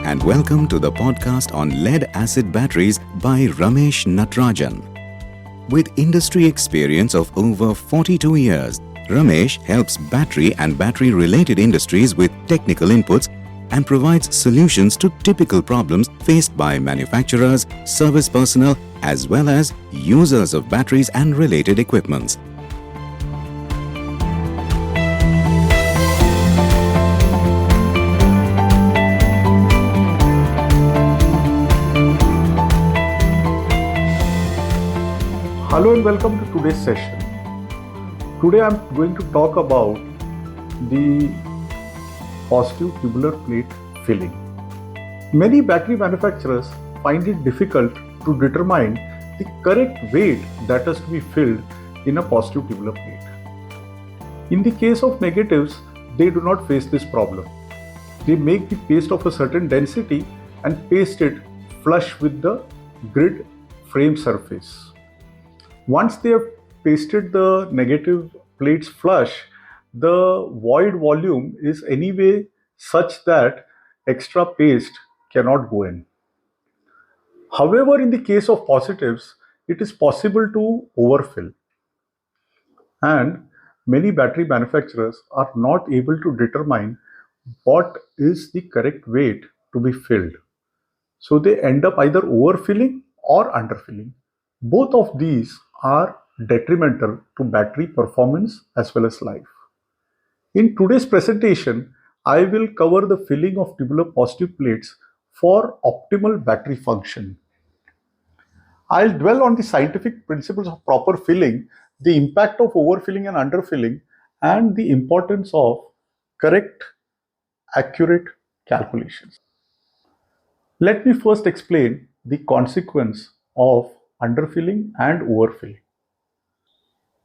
and welcome to the podcast on lead-acid batteries by Ramesh Natarajan. With industry experience of over 42 years, Ramesh helps battery and battery-related industries with technical inputs and provides solutions to typical problems faced by manufacturers, service personnel, as well as users of batteries and related equipments. Hello and welcome to today's session. Today I'm going to talk about the positive tubular plate filling. Many battery manufacturers find it difficult to determine the correct weight that has to be filled in a positive tubular plate. In the case of negatives, they do not face this problem. They make the paste of a certain density and paste it flush with the grid frame surface. Once they have pasted the negative plates flush, the void volume is anyway such that extra paste cannot go in. However, in the case of positives, it is possible to overfill. And many battery manufacturers are not able to determine what is the correct weight to be filled. So they end up either overfilling or underfilling. Both of these are detrimental to battery performance as well as life. In today's presentation, I will cover the filling of tubular positive plates for optimal battery function. I'll dwell on the scientific principles of proper filling, the impact of overfilling and underfilling, and the importance of correct, accurate calculations. Let me first explain the consequence of underfilling and overfilling.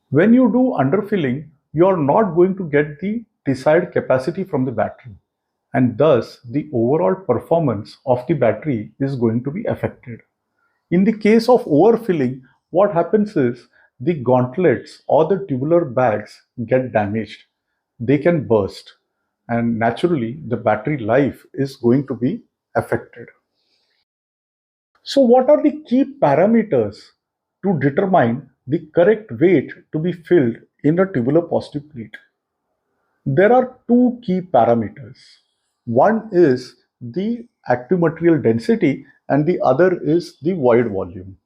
When you do underfilling, you are not going to get the desired capacity from the battery, and thus the overall performance of the battery is going to be affected. In the case of overfilling, what happens is the gauntlets or the tubular bags get damaged. They can burst, and naturally the battery life is going to be affected. So what are the key parameters to determine the correct weight to be filled in a tubular positive plate? There are two key parameters. One is the active material density and the other is the void volume.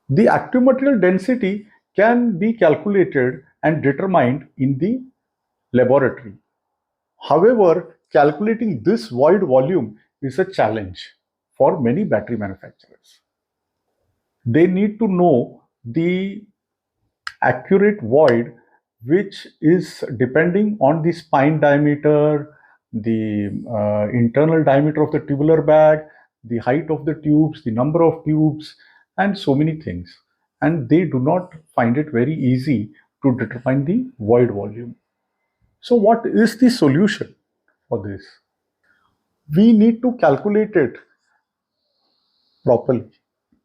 The active material density can be calculated and determined in the laboratory. However, calculating this void volume is a challenge for many battery manufacturers. They need to know the accurate void, which is depending on the spine diameter, the internal diameter of the tubular bag, the height of the tubes, the number of tubes, and so many things. And they do not find it very easy to determine the void volume. So what is the solution for this? We need to calculate it properly.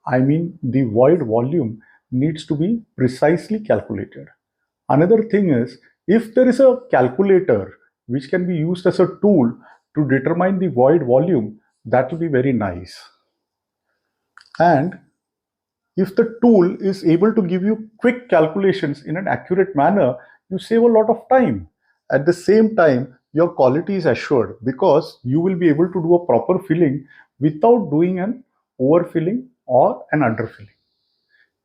I mean, the void volume needs to be precisely calculated. Another thing is, if there is a calculator which can be used as a tool to determine the void volume, that will be very nice. And if the tool is able to give you quick calculations in an accurate manner, you save a lot of time. At the same time, your quality is assured because you will be able to do a proper filling without doing an overfilling or an underfilling.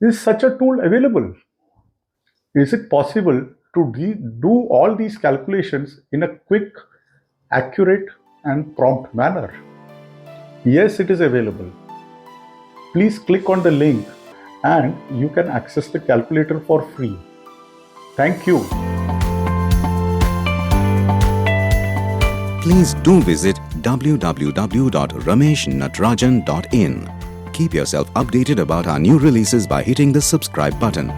Is such a tool available? Is it possible to do all these calculations in a quick, accurate and prompt manner? Yes, it is available. Please click on the link and you can access the calculator for free. Thank you. Please do visit www.rameshnatarajan.in. Keep yourself updated about our new releases by hitting the subscribe button.